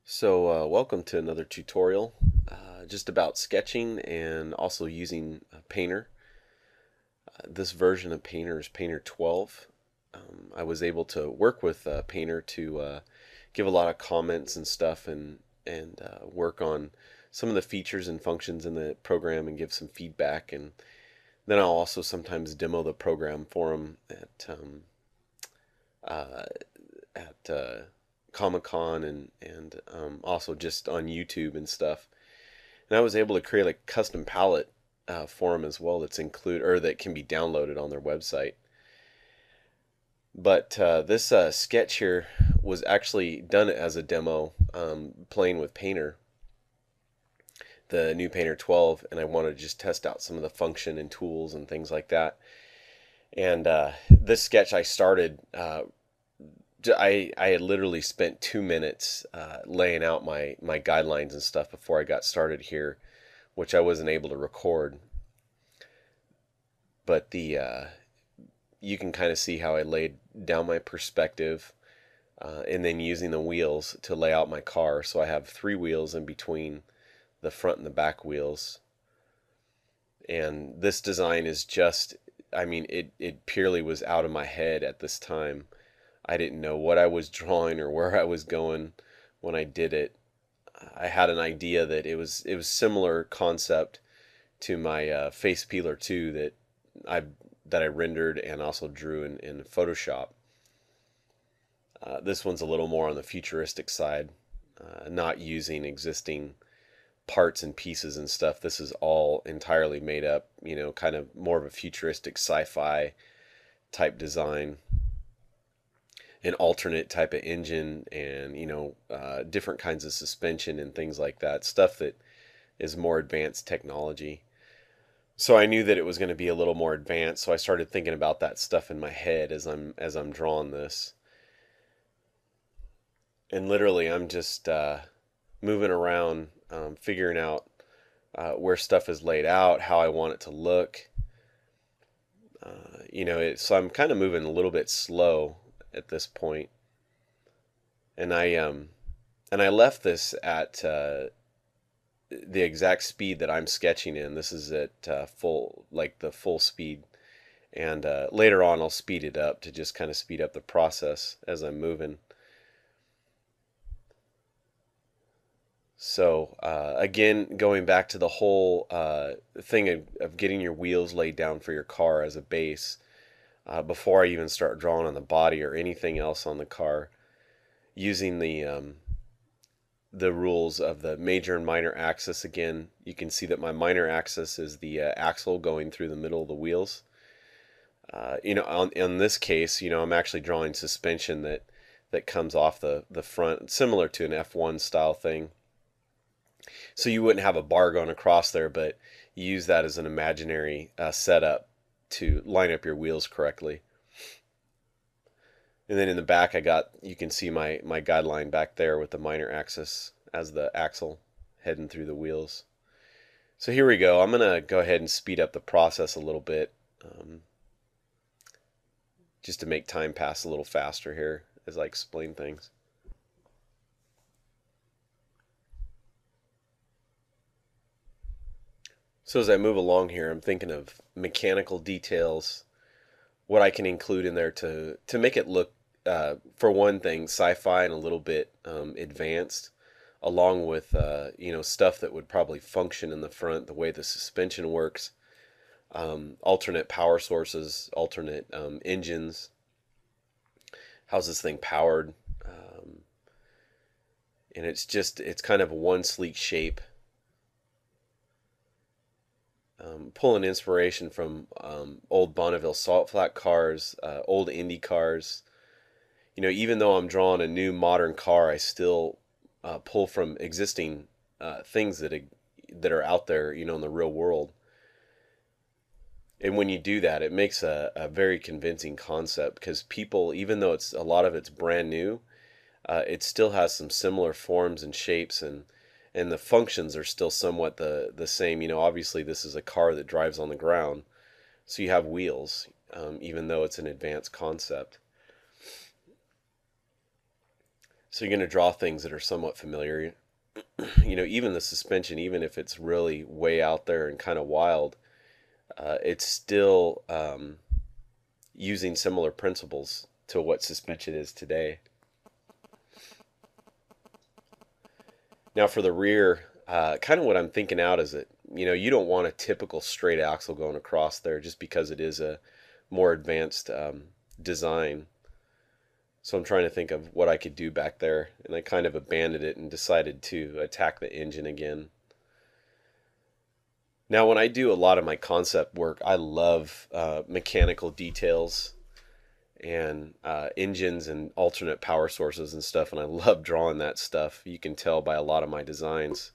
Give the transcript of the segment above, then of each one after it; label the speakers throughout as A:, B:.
A: Welcome to another tutorial just about sketching and also using Painter. This version of Painter is Painter 12. I was able to work with Painter to give a lot of comments and stuff and work on some of the features and functions in the program and give some feedback. And then I'll also sometimes demo the program for them uh, at Comic-Con and also just on YouTube and stuff. And I was able to create a custom palette for them as well that's include or that can be downloaded on their website. But this sketch here was actually done as a demo playing with Painter, the new Painter 12, and I wanted to just test out some of the function and tools and things like that. And this sketch I started I had literally spent 2 minutes laying out my guidelines and stuff before I got started here, which I wasn't able to record. But you can kind of see how I laid down my perspective and then using the wheels to lay out my car. So I have 3 wheels in between the front and the back wheels. And this design is just, I mean, it purely was out of my head at this time. I didn't know what I was drawing or where I was going when I did it. I had an idea that it was similar concept to my Facepeeler 2 that I rendered and also drew in Photoshop. This one's a little more on the futuristic side, not using existing parts and pieces and stuff. This is all entirely made up, kind of more of a futuristic sci-fi type design. An alternate type of engine and different kinds of suspension and things like that, stuff that is more advanced technology. So I knew that it was going to be a little more advanced, so I started thinking about that stuff in my head as I'm drawing this. And literally I'm just moving around, figuring out where stuff is laid out, how I want it to look. So I'm kind of moving a little bit slow at this point, and I left this at the exact speed that I'm sketching in. This is at the full speed, and later on I'll speed it up to just kind of speed up the process as I'm moving. So again, going back to the whole thing of getting your wheels laid down for your car as a base. Before I even start drawing on the body or anything else on the car, using the rules of the major and minor axis. Again, you can see that my minor axis is the axle going through the middle of the wheels. In this case, I'm actually drawing suspension that comes off the front, similar to an F1 style thing. So you wouldn't have a bar going across there, but you use that as an imaginary setup to line up your wheels correctly. And then in the back you can see my guideline back there with the minor axis as the axle heading through the wheels. So here we go. I'm going to go ahead and speed up the process a little bit just to make time pass a little faster here as I explain things. So as I move along here, I'm thinking of mechanical details, what I can include in there to make it look, for one thing, sci-fi and a little bit advanced, along with stuff that would probably function in the front, the way the suspension works, alternate power sources, alternate engines. How's this thing powered? And it's kind of one sleek shape. Pulling inspiration from old Bonneville salt flat cars, old Indy cars. Even though I'm drawing a new modern car, I still pull from existing things that are out there, in the real world. And when you do that, it makes a very convincing concept, because people, even though a lot of it's brand new, it still has some similar forms and shapes, and the functions are still somewhat the same. Obviously this is a car that drives on the ground, so you have wheels, even though it's an advanced concept. So you're going to draw things that are somewhat familiar. Even the suspension, even if it's really way out there and kind of wild, it's still using similar principles to what suspension is today. Now for the rear, kind of what I'm thinking out is that, you don't want a typical straight axle going across there just because it is a more advanced design. So I'm trying to think of what I could do back there, and I kind of abandoned it and decided to attack the engine again. Now when I do a lot of my concept work, I love mechanical details and engines and alternate power sources and stuff, and I love drawing that stuff. You can tell by a lot of my designs.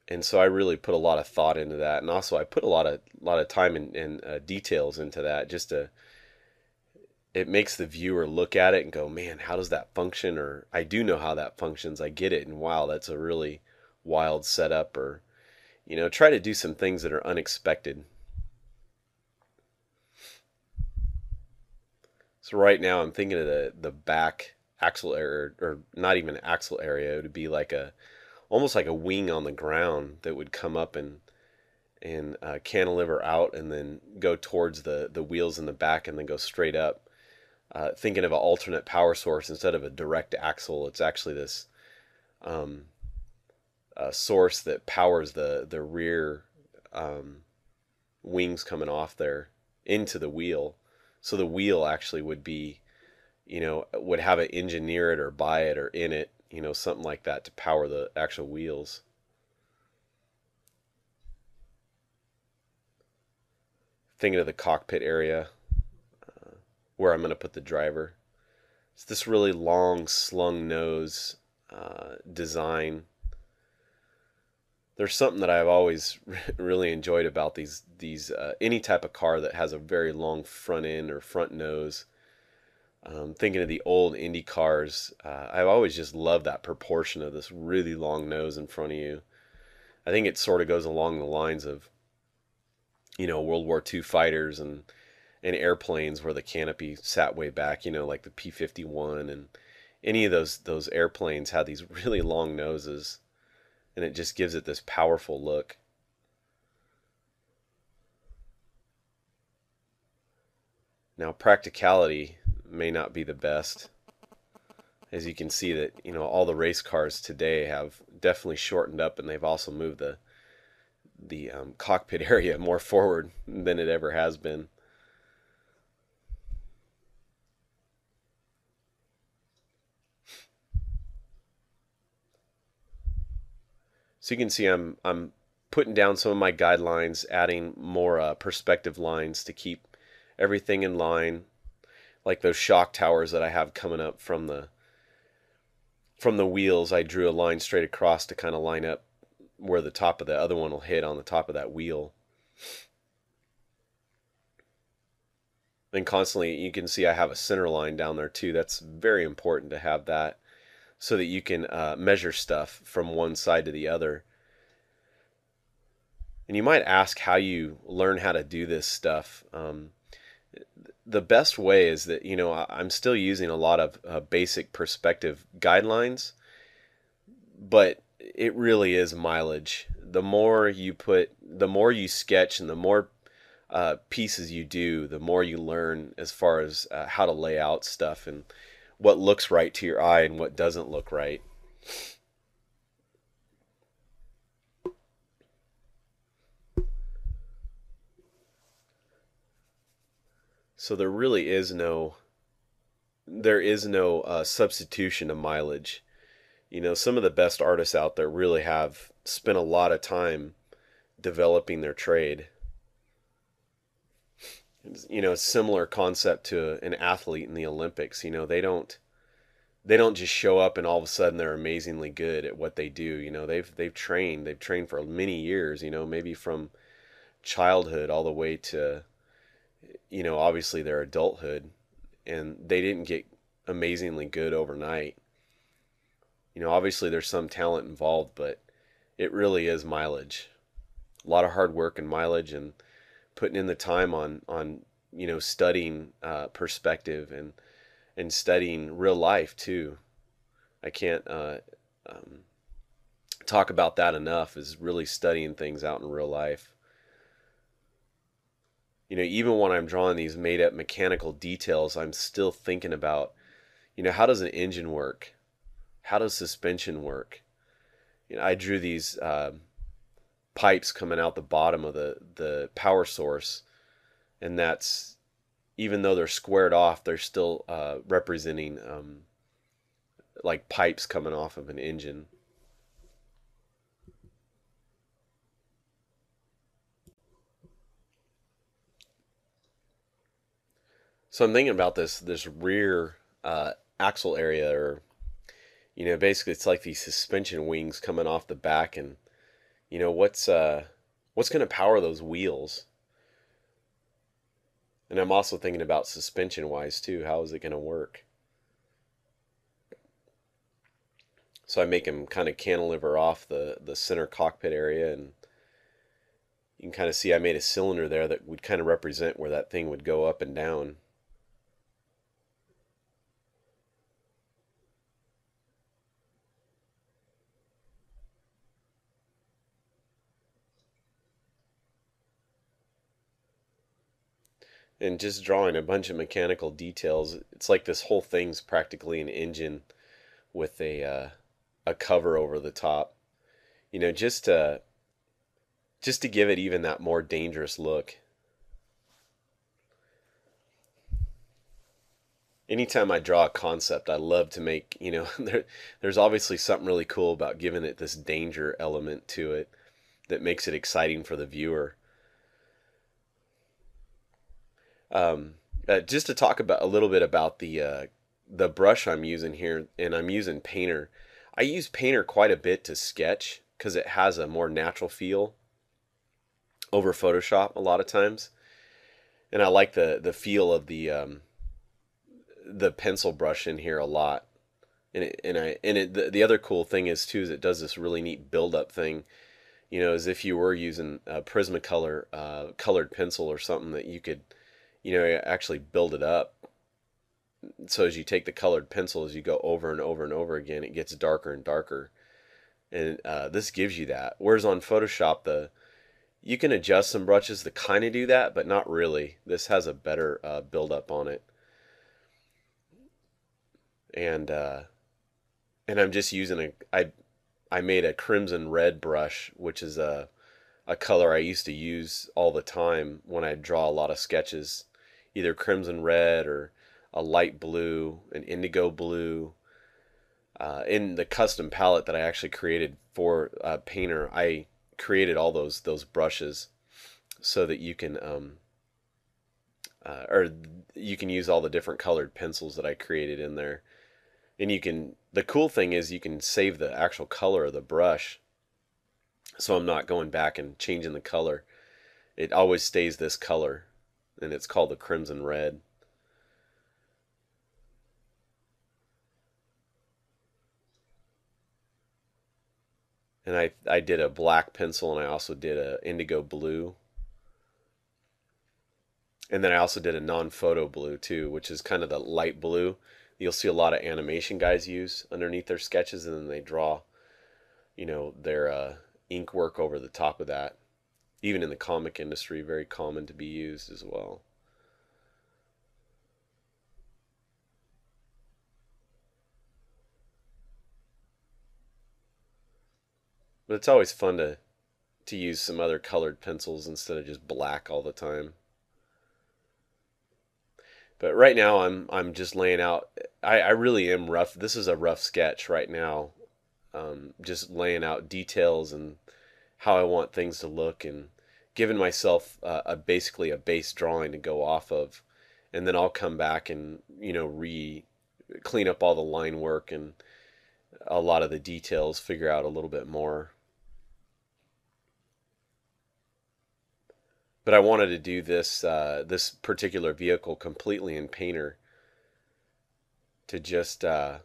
A: And so I really put a lot of thought into that, and also I put a lot of time and details into that. It makes the viewer look at it and go, man, how does that function? Or I do know how that functions. I get it, and wow, that's a really wild setup. Or try to do some things that are unexpected. So right now I'm thinking of the back axle area, or not even axle area. It would be like almost like a wing on the ground that would come up and cantilever out and then go towards the wheels in the back and then go straight up. Thinking of an alternate power source instead of a direct axle. It's actually this source that powers the rear wings coming off there into the wheel. So the wheel actually would be, would have an engine near it or by it or in it, something like that to power the actual wheels. Thinking of the cockpit area where I'm going to put the driver. It's this really long slung nose design. There's something that I've always really enjoyed about these any type of car that has a very long front end or front nose. Thinking of the old Indy cars, I've always just loved that proportion of this really long nose in front of you. I think it sort of goes along the lines of, World War II fighters and airplanes where the canopy sat way back, like the P-51, and any of those airplanes had these really long noses, and it just gives it this powerful look. Now practicality may not be the best. As you can see that, all the race cars today have definitely shortened up, and they've also moved the cockpit area more forward than it ever has been. So you can see I'm putting down some of my guidelines, adding more perspective lines to keep everything in line, like those shock towers that I have coming up from the wheels. I drew a line straight across to kind of line up where the top of the other one will hit on the top of that wheel. Then constantly you can see I have a center line down there too. That's very important to have that, so that you can measure stuff from one side to the other. And you might ask how you learn how to do this stuff. The best way is that, I'm still using a lot of basic perspective guidelines, but it really is mileage. The more you sketch, and the more pieces you do, the more you learn as far as how to lay out stuff and what looks right to your eye and what doesn't look right. So there really is no substitution to mileage. Some of the best artists out there really have spent a lot of time developing their trade. Similar concept to an athlete in the Olympics. They don't just show up and all of a sudden they're amazingly good at what they do. They've trained for many years, maybe from childhood all the way to, obviously their adulthood, and they didn't get amazingly good overnight. Obviously there's some talent involved, but it really is mileage. A lot of hard work and mileage, and putting in the time on studying perspective and studying real life too. I can't um, talk about that enough, is really studying things out in real life. Even when I'm drawing these made up mechanical details, I'm still thinking about, how does an engine work? How does suspension work? I drew these pipes coming out the bottom of the power source, and that's, even though they're squared off, they're still representing like pipes coming off of an engine. So I'm thinking about this rear axle area, or basically it's like these suspension wings coming off the back, and what's going to power those wheels? And I'm also thinking about suspension wise too. How is it going to work? So I make them kind of cantilever off the center cockpit area, and you can kind of see I made a cylinder there that would kind of represent where that thing would go up and down. And just drawing a bunch of mechanical details, it's like this whole thing's practically an engine with a cover over the top. You know, just to give it even that more dangerous look. Anytime I draw a concept, I love to make, there's obviously something really cool about giving it this danger element to it that makes it exciting for the viewer. Just to talk about a little bit about the brush I'm using here, and I'm using Painter. I use Painter quite a bit to sketch because it has a more natural feel over Photoshop a lot of times, and I like the feel of the pencil brush in here a lot. The other cool thing is too is it does this really neat build up thing. As if you were using a Prismacolor colored pencil or something, that you could actually build it up. So as you take the colored pencil, as you go over and over and over again, it gets darker and darker. And this gives you that. Whereas on Photoshop, you can adjust some brushes to kind of do that, but not really. This has a better build up on it. And I'm just using I made a crimson red brush, which is a color I used to use all the time when I draw a lot of sketches, either crimson red or a light blue, an indigo blue. In the custom palette that I actually created for Painter, I created all those brushes so that you can or you can use all the different colored pencils that I created in there. And the cool thing is you can save the actual color of the brush, so I'm not going back and changing the color. It always stays this color, and it's called the crimson red. And I did a black pencil, and I also did a indigo blue. And then I also did a non-photo blue too, which is kind of the light blue you'll see a lot of animation guys use underneath their sketches, and then they draw, their ink work over the top of that. Even in the comic industry, very common to be used as well. But it's always fun to use some other colored pencils instead of just black all the time. But right now I'm just laying out. I really am rough. This is a rough sketch right now. Just laying out details and how I want things to look, and giving myself basically a base drawing to go off of, and then I'll come back and clean up all the line work and a lot of the details, figure out a little bit more. But I wanted to do this particular vehicle completely in Painter to just to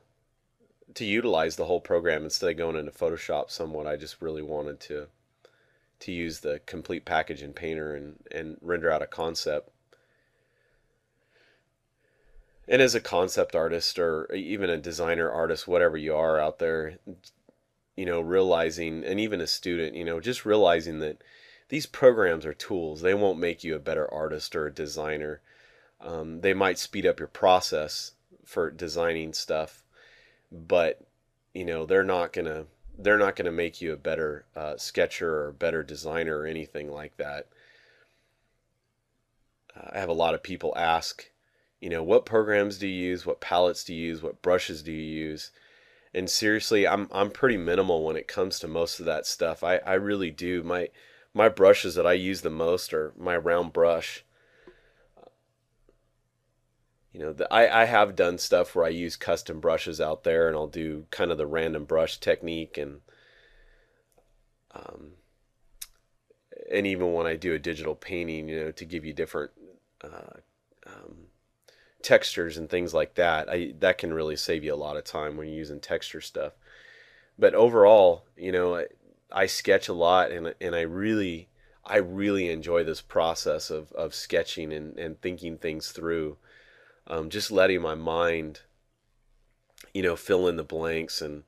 A: utilize the whole program instead of going into Photoshop somewhat. I just really wanted to use the complete package in Painter and render out a concept. And as a concept artist or even a designer artist, whatever you are out there, realizing, and even a student, just realizing that these programs are tools. They won't make you a better artist or a designer. They might speed up your process for designing stuff, but they're not gonna make you a better sketcher or a better designer or anything like that. I have a lot of people ask, what programs do you use? What palettes do you use? What brushes do you use? And seriously, I'm pretty minimal when it comes to most of that stuff. I really do. My brushes that I use the most are my round brush. I have done stuff where I use custom brushes out there, and I'll do kind of the random brush technique, um, and even when I do a digital painting, to give you different uh, um, textures and things like that. That can really save you a lot of time when you're using texture stuff. But overall, I sketch a lot, and I really enjoy this process of sketching and thinking things through. Just letting my mind, fill in the blanks and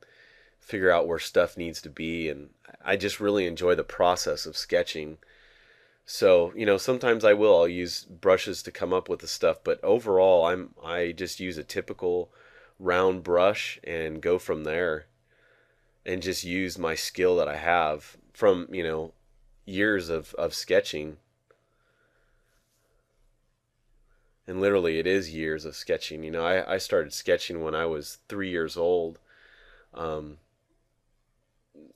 A: figure out where stuff needs to be. And I just really enjoy the process of sketching. So, sometimes I'll use brushes to come up with the stuff, but overall I just use a typical round brush and go from there, and just use my skill that I have from, years of sketching. And literally it is years of sketching. I started sketching when I was 3 years old. Um,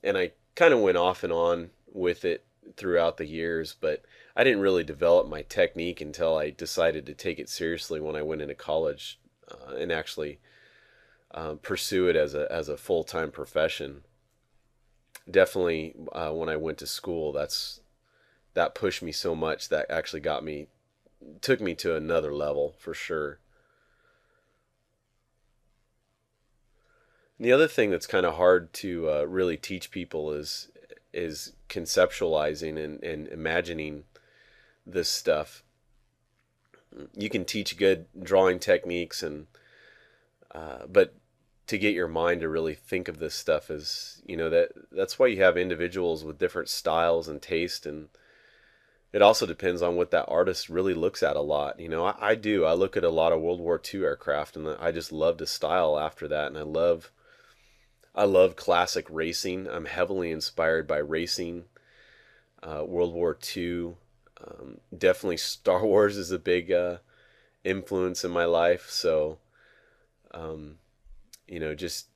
A: and I kind of went off and on with it throughout the years, but I didn't really develop my technique until I decided to take it seriously when I went into college, and actually pursue it as a full-time profession. Definitely, when I went to school, that pushed me so much that actually took me to another level for sure. And the other thing that's kind of hard to really teach people is conceptualizing and imagining this stuff. You can teach good drawing techniques, but to get your mind to really think of this stuff is, that's why you have individuals with different styles and taste. And it also depends on what that artist really looks at a lot. I do. I look at a lot of World War II aircraft, and I just love the style after that. And I love classic racing. I'm heavily inspired by racing, World War II. Definitely Star Wars is a big influence in my life. So, um, just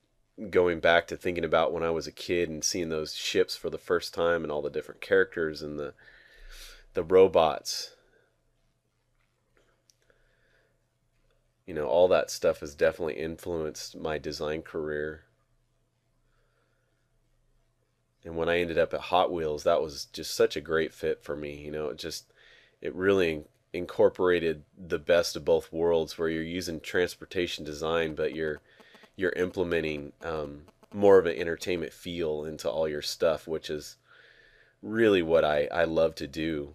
A: going back to thinking about when I was a kid and seeing those ships for the first time and all the different characters and the robots, all that stuff has definitely influenced my design career. And when I ended up at Hot Wheels, that was just such a great fit for me. It really incorporated the best of both worlds, where you're using transportation design, but you're implementing more of an entertainment feel into all your stuff, which is really what I love to do,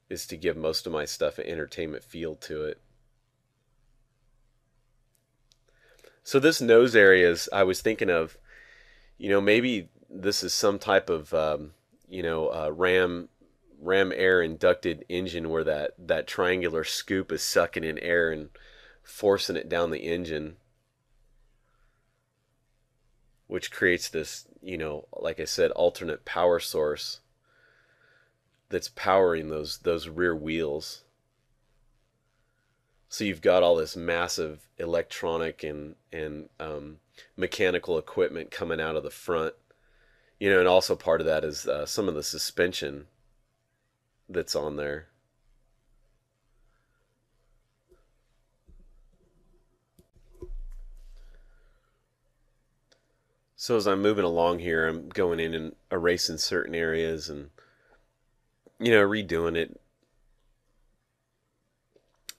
A: is to give most of my stuff an entertainment feel to it. So this nose areas, I was thinking of, maybe this is some type of ram air inducted engine, where that triangular scoop is sucking in air and forcing it down the engine, which creates this, like I said, alternate power source that's powering those rear wheels. So you've got all this massive electronic and mechanical equipment coming out of the front, and also part of that is some of the suspension that's on there. So as I'm moving along here, I'm going in and erasing certain areas and redoing it,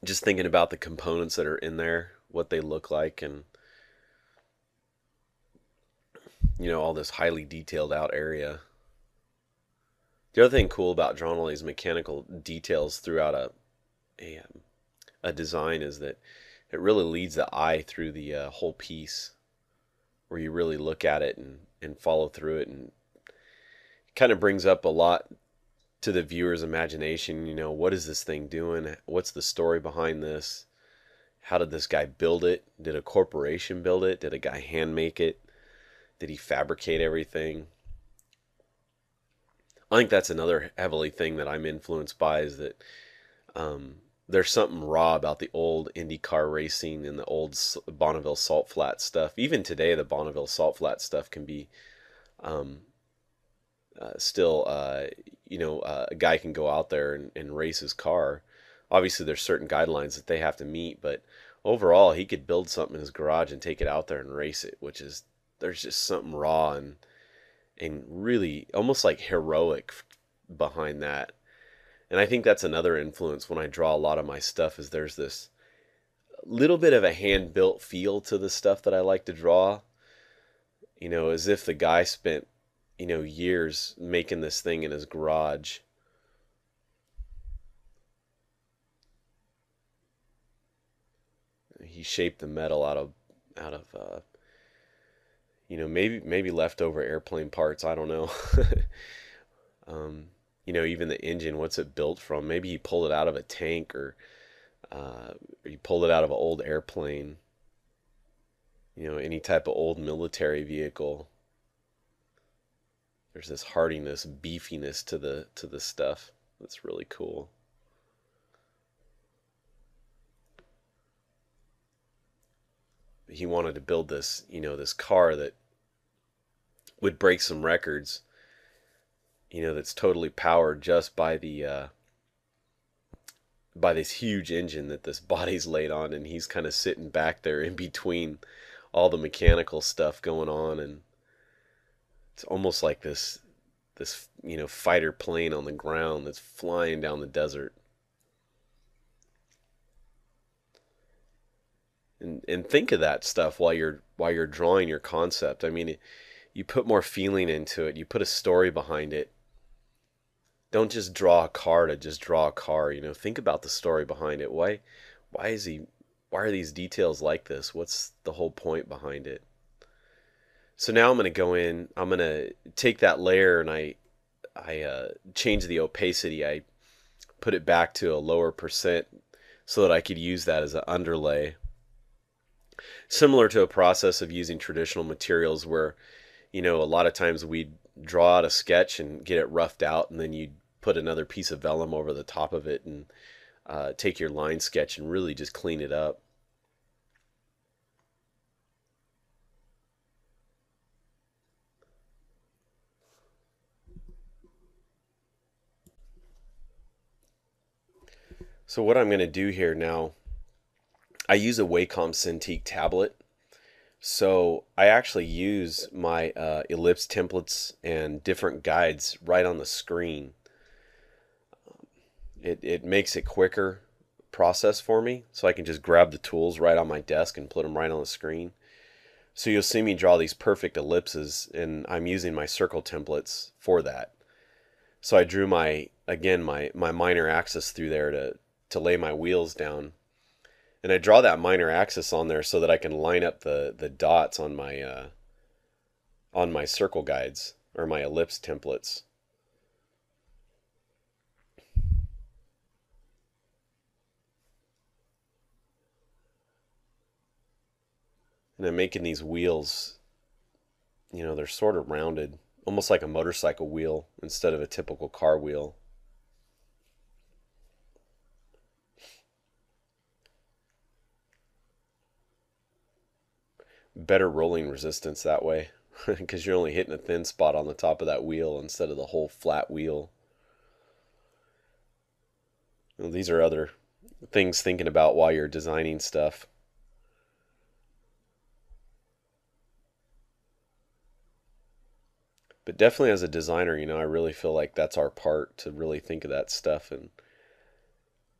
A: just thinking about the components that are in there, what they look like, and all this highly detailed out area. The other thing cool about drawing all these mechanical details throughout a design is that it really leads the eye through the whole piece, where you really look at it and follow through it, and it kind of brings up a lot to the viewer's imagination. You know, what is this thing doing? What's the story behind this? How did this guy build it? Did a corporation build it? Did a guy hand make it? Did he fabricate everything? I think that's another heavily thing that I'm influenced by, is that there's something raw about the old IndyCar racing and the old Bonneville Salt Flat stuff. Even today, the Bonneville Salt Flat stuff can be still, a guy can go out there and race his car. Obviously, there's certain guidelines that they have to meet, but overall, he could build something in his garage and take it out there and race it, which is, there's just something raw and really almost like heroic behind that. And I think that's another influence when I draw a lot of my stuff, is there's this little bit of a hand-built feel to the stuff that I like to draw. You know, as if the guy spent, years making this thing in his garage. He shaped the metal out of maybe leftover airplane parts. I don't know. Even the engine, what's it built from? Maybe he pulled it out of a tank, or he pulled it out of an old airplane. Any type of old military vehicle. There's this hardiness, beefiness to the stuff that's really cool. He wanted to build this, this car that would break some records, that's totally powered just by the by this huge engine that this body's laid on, and he's kind of sitting back there in between all the mechanical stuff going on, and it's almost like this fighter plane on the ground that's flying down the desert. And think of that stuff while you're drawing your concept. I mean, you put more feeling into it. You put a story behind it. Don't just draw a car to just draw a car. Think about the story behind it. Why are these details like this? What's the whole point behind it? So now I'm going to go in. I'm going to take that layer, and I change the opacity. I put it back to a lower percent so that I could use that as an underlay. Similar to a process of using traditional materials, where a lot of times we'd draw out a sketch and get it roughed out, and then you'd put another piece of vellum over the top of it and take your line sketch and really just clean it up. So what I'm going to do here now, I use a Wacom Cintiq tablet. So I actually use my ellipse templates and different guides right on the screen. It makes it quicker process for me, so I can just grab the tools right on my desk and put them right on the screen. So you'll see me draw these perfect ellipses, and I'm using my circle templates for that. So I drew my minor axis through there to lay my wheels down. And I draw that minor axis on there so that I can line up the dots on my circle guides, or my ellipse templates. And I'm making these wheels, they're sort of rounded, almost like a motorcycle wheel instead of a typical car wheel. Better rolling resistance that way, because you're only hitting a thin spot on the top of that wheel instead of the whole flat wheel. These are other things thinking about while you're designing stuff. But definitely as a designer, I really feel like that's our part, to really think of that stuff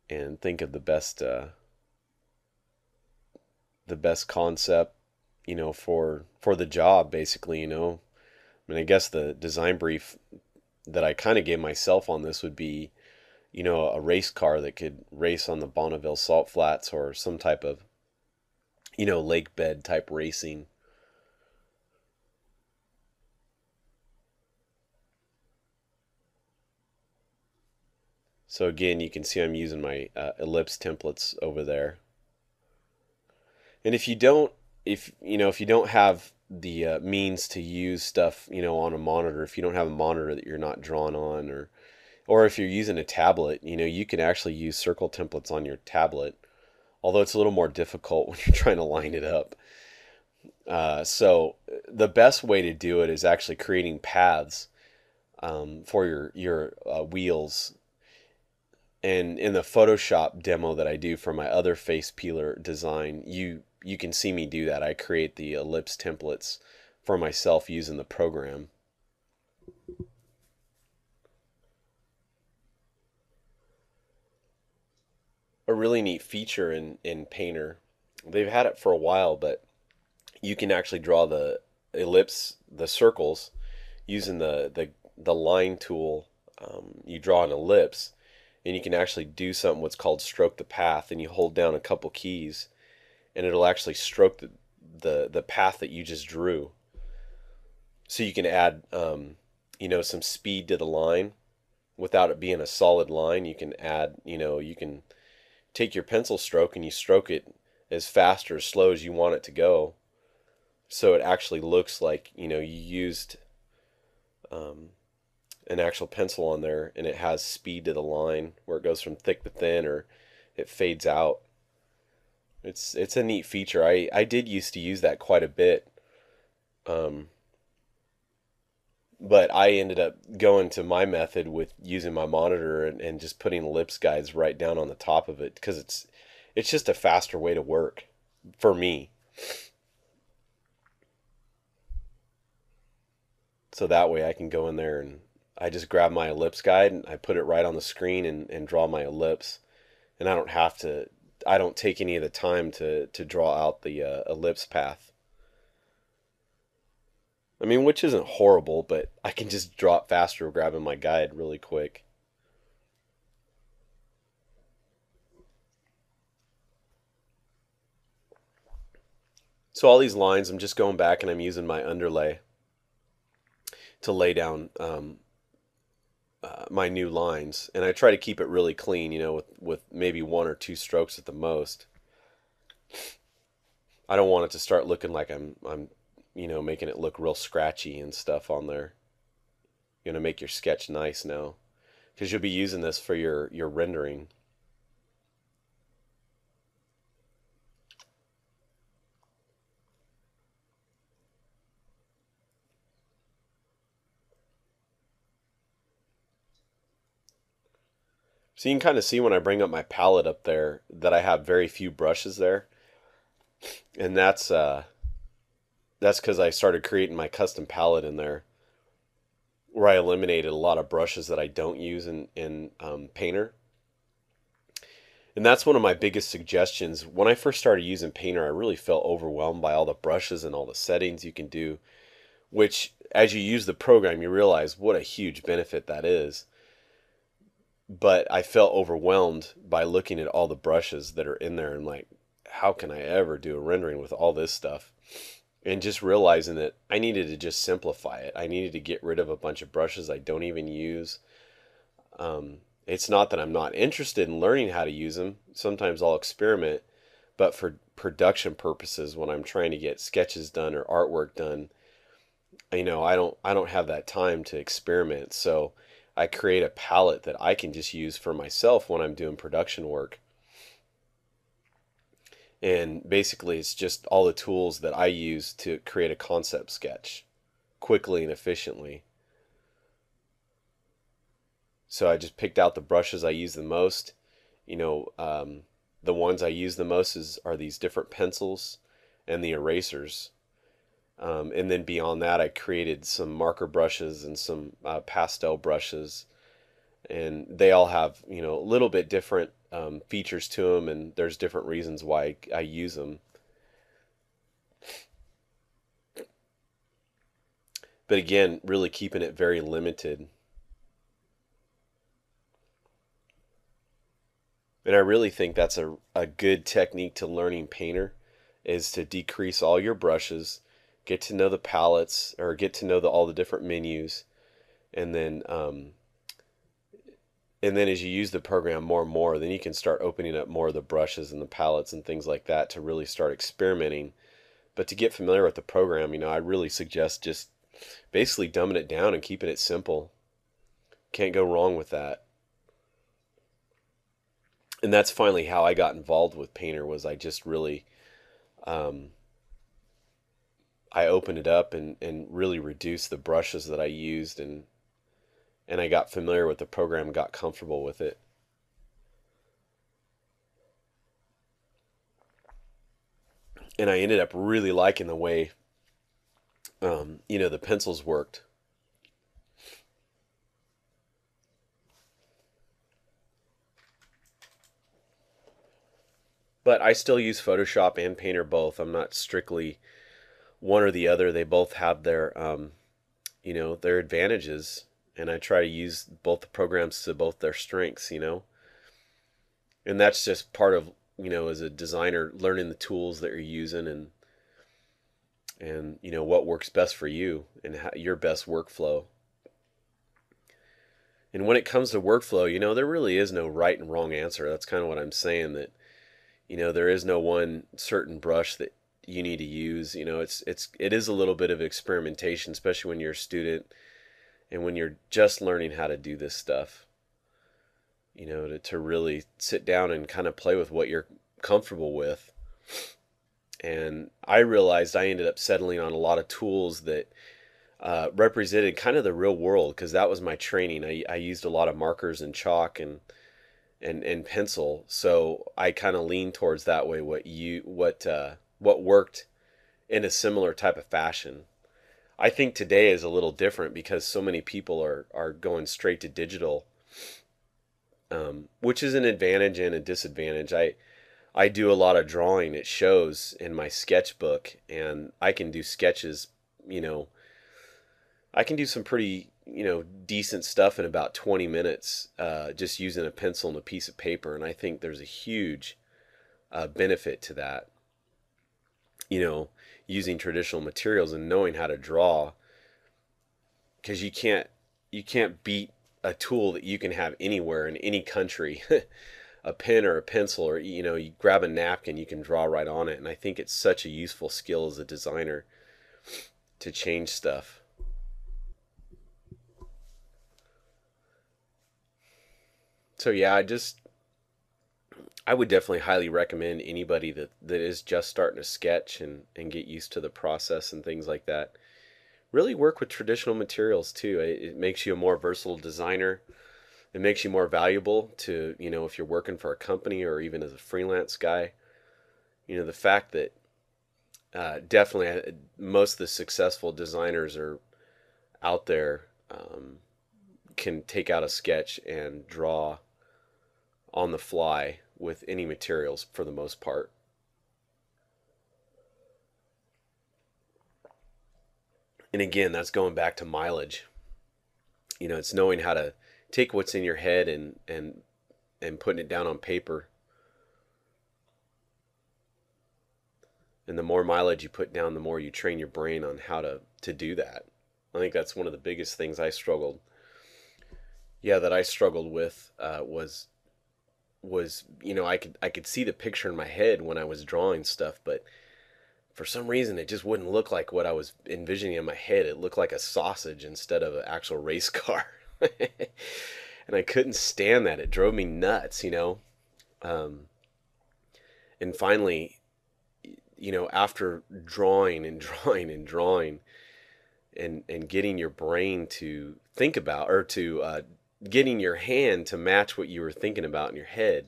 A: and think of the best concept, for the job, basically. I mean, I guess the design brief that I kind of gave myself on this would be, a race car that could race on the Bonneville Salt Flats, or some type of lake bed type racing. So again, you can see I'm using my ellipse templates over there. And if you don't have the means to use stuff, on a monitor, if you don't have a monitor that you're not drawn on, or if you're using a tablet, you can actually use circle templates on your tablet, although it's a little more difficult when you're trying to line it up. So the best way to do it is actually creating paths for your wheels. And in the Photoshop demo that I do for my other Facepeeler design, you can see me do that. I create the ellipse templates for myself using the program. A really neat feature in Painter, they've had it for a while, but you can actually draw the ellipse, the circles, using the line tool. You draw an ellipse, and you can actually do something what's called stroke the path, and you hold down a couple keys, and it'll actually stroke the path that you just drew. So you can add some speed to the line without it being a solid line. You can add, you can take your pencil stroke and you stroke it as fast or as slow as you want it to go, so it actually looks like you used an actual pencil on there, and it has speed to the line where it goes from thick to thin, or it fades out. It's a neat feature. I did used to use that quite a bit, but I ended up going to my method with using my monitor and just putting ellipse guides right down on the top of it, because it's just a faster way to work for me. So that way I can go in there and I just grab my ellipse guide and I put it right on the screen and draw my ellipse. And I don't take any of the time to draw out the ellipse path. I mean, which isn't horrible, but I can just draw it faster grabbing my guide really quick. So all these lines, I'm just going back and I'm using my underlay to lay down my new lines, and I try to keep it really clean, with maybe one or two strokes at the most. I don't want it to start looking like I'm making it look real scratchy and stuff on there. You're gonna make your sketch nice now, because you'll be using this for your rendering. So you can kind of see when I bring up my palette up there that I have very few brushes there, and that's because I started creating my custom palette in there, where I eliminated a lot of brushes that I don't use in Painter. And that's one of my biggest suggestions. When I first started using Painter, I really felt overwhelmed by all the brushes and all the settings you can do, which as you use the program, you realize what a huge benefit that is. But I felt overwhelmed by looking at all the brushes that are in there and like, how can I ever do a rendering with all this stuff? And just realizing that I needed to just simplify it. I needed to get rid of a bunch of brushes I don't even use. It's not that I'm not interested in learning how to use them. Sometimes I'll experiment, but for production purposes, when I'm trying to get sketches done or artwork done, I don't have that time to experiment. So I create a palette that I can just use for myself when I'm doing production work. And basically, it's just all the tools that I use to create a concept sketch quickly and efficiently. So I just picked out the brushes I use the most. The ones I use the most are these different pencils and the erasers. And then beyond that, I created some marker brushes and some pastel brushes, and they all have a little bit different features to them, and there's different reasons why I use them. But again, really keeping it very limited. And I really think that's a good technique to learning Painter, is to decrease all your brushes, get to know the palettes, or get to know all the different menus, and then as you use the program more and more, then you can start opening up more of the brushes and the palettes and things like that to really start experimenting. But to get familiar with the program, I really suggest just basically dumbing it down and keeping it simple. Can't go wrong with that. And that's finally how I got involved with Painter. Was I just really um, I opened it up and really reduced the brushes that I used, and I got familiar with the program, got comfortable with it. And I ended up really liking the way the pencils worked. But I still use Photoshop and Painter both. I'm not strictly one or the other. They both have their advantages, and I try to use both the programs to both their strengths. And that's just part of, as a designer, learning the tools that you're using, and what works best for you and your best workflow. And when it comes to workflow, there really is no right and wrong answer. That's kind of what I'm saying, that there is no one certain brush that you need to use. It is a little bit of experimentation, especially when you're a student and when you're just learning how to do this stuff. To really sit down and kind of play with what you're comfortable with. And I realized I ended up settling on a lot of tools that represented kind of the real world, because that was my training. I used a lot of markers and chalk and pencil, so I kind of leaned towards that way. What worked in a similar type of fashion. I think today is a little different because so many people are going straight to digital, which is an advantage and a disadvantage. I do a lot of drawing. It shows in my sketchbook, and I can do sketches. I can do some pretty decent stuff in about 20 minutes, just using a pencil and a piece of paper. And I think there's a huge benefit to that. Using traditional materials and knowing how to draw, because you can't beat a tool that you can have anywhere in any country. A pen or a pencil, or you grab a napkin, you can draw right on it. And I think it's such a useful skill as a designer to change stuff. So yeah, I would definitely highly recommend anybody that is just starting to sketch and get used to the process and things like that. Really work with traditional materials too. It makes you a more versatile designer. It makes you more valuable to, if you're working for a company or even as a freelance guy. The fact that definitely most of the successful designers are out there, can take out a sketch and draw on the fly with any materials for the most part. And again, that's going back to mileage. It's knowing how to take what's in your head and putting it down on paper. And the more mileage you put down, the more you train your brain on how to do that. I think that's one of the biggest things I struggled. Yeah, that I struggled with was I could see the picture in my head when I was drawing stuff, but for some reason it just wouldn't look like what I was envisioning in my head. It looked like a sausage instead of an actual race car. And I couldn't stand that. It drove me nuts. And finally, after drawing and drawing and drawing and getting your brain to think about, or to getting your hand to match what you were thinking about in your head,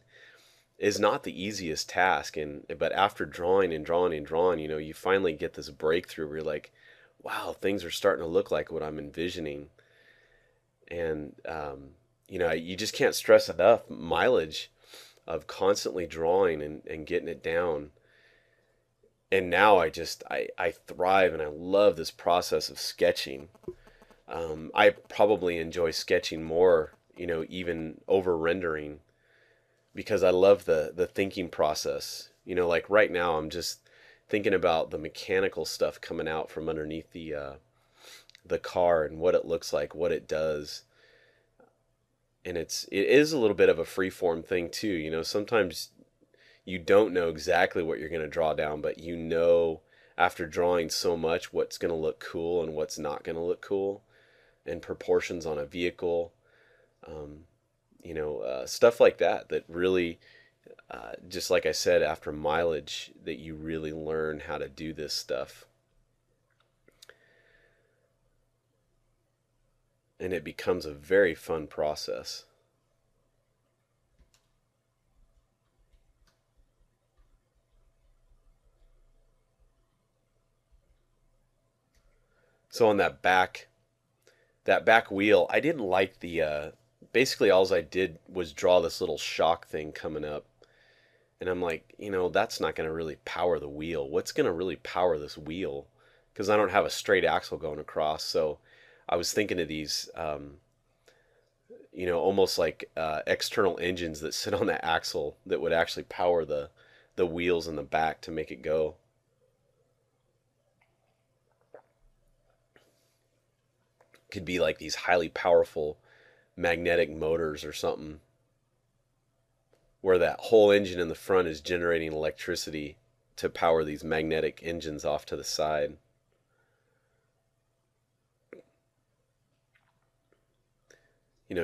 A: is not the easiest task. But after drawing and drawing and drawing, you finally get this breakthrough where you're like, wow, things are starting to look like what I'm envisioning. And you just can't stress enough mileage of constantly drawing and getting it down. And now I thrive and I love this process of sketching. I probably enjoy sketching more, even over rendering, because I love the thinking process. Like right now I'm just thinking about the mechanical stuff coming out from underneath the car and what it looks like, what it does. And it is a little bit of a free-form thing too. You know, sometimes you don't know exactly what you're going to draw down, but you know after drawing so much what's going to look cool and what's not going to look cool, and proportions on a vehicle, um, stuff like that, that really, just like I said, after mileage, that you really learn how to do this stuff. And it becomes a very fun process. So on that back wheel, I didn't like the basically all I did was draw this little shock thing coming up. And I'm like, that's not going to really power the wheel. What's going to really power this wheel? Because I don't have a straight axle going across. So I was thinking of these, almost like external engines that sit on that axle that would actually power the wheels in the back to make it go. Could be like these highly powerful magnetic motors or something, where that whole engine in the front is generating electricity to power these magnetic engines off to the side.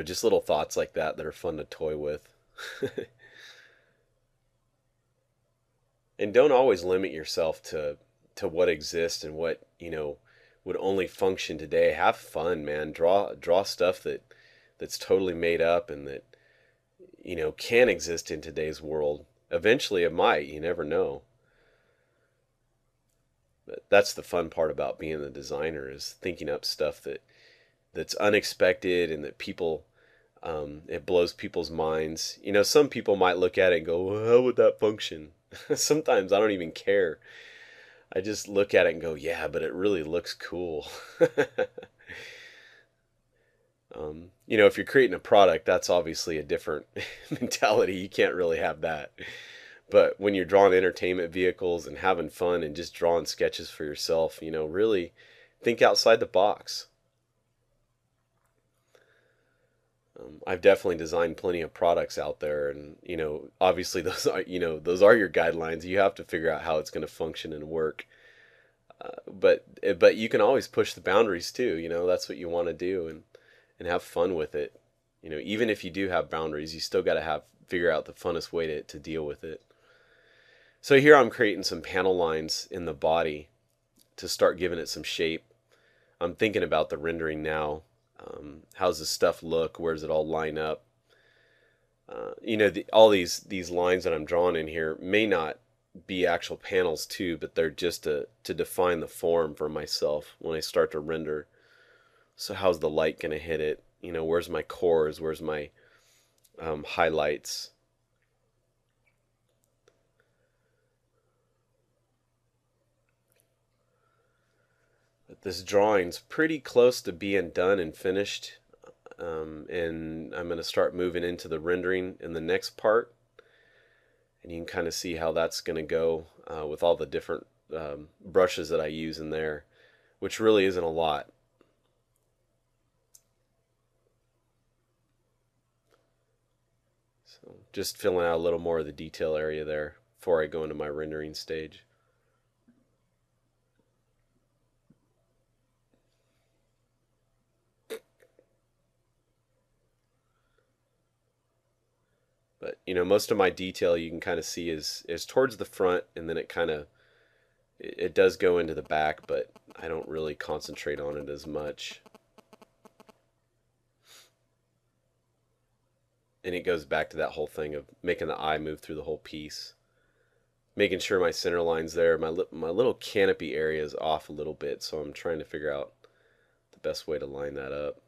A: Just little thoughts like that are fun to toy with. And don't always limit yourself to what exists and what, would only function today. Have fun, man. Draw stuff that's totally made up and that, can exist in today's world. Eventually it might, you never know. But that's the fun part about being the designer, is thinking up stuff that's unexpected and that people, it blows people's minds. Some people might look at it and go, well, how would that function? Sometimes I don't even care. I just look at it and go, yeah, but it really looks cool. If you're creating a product, that's obviously a different mentality. You can't really have that. But when you're drawing entertainment vehicles and having fun and just drawing sketches for yourself, really think outside the box. I've definitely designed plenty of products out there, and obviously those are your guidelines. You have to figure out how it's going to function and work. But you can always push the boundaries too. That's what you want to do, and have fun with it. Even if you do have boundaries, you still got to figure out the funnest way to deal with it. So here I'm creating some panel lines in the body to start giving it some shape. I'm thinking about the rendering now. How's the stuff look? Where does it all line up? All these lines that I'm drawing in here may not be actual panels too, but they're just to define the form for myself when I start to render. So how's the light going to hit it? Where's my cores? Where's my highlights? But this drawing's pretty close to being done and finished. And I'm going to start moving into the rendering in the next part. And you can kind of see how that's going to go with all the different brushes that I use in there, which really isn't a lot. So just filling out a little more of the detail area there before I go into my rendering stage. But most of my detail you can kind of see is towards the front, and then it does go into the back, but I don't really concentrate on it as much. And it goes back to that whole thing of making the eye move through the whole piece. Making sure my center line's there. My little canopy area is off a little bit, so I'm trying to figure out the best way to line that up.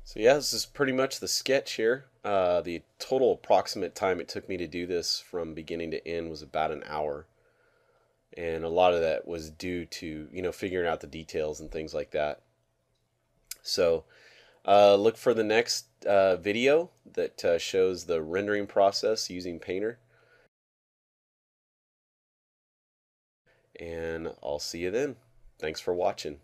A: So yeah, this is pretty much the sketch here. The total approximate time it took me to do this from beginning to end was about an hour. And a lot of that was due to, figuring out the details and things like that. So look for the next video that shows the rendering process using Painter. and I'll see you then. Thanks for watching.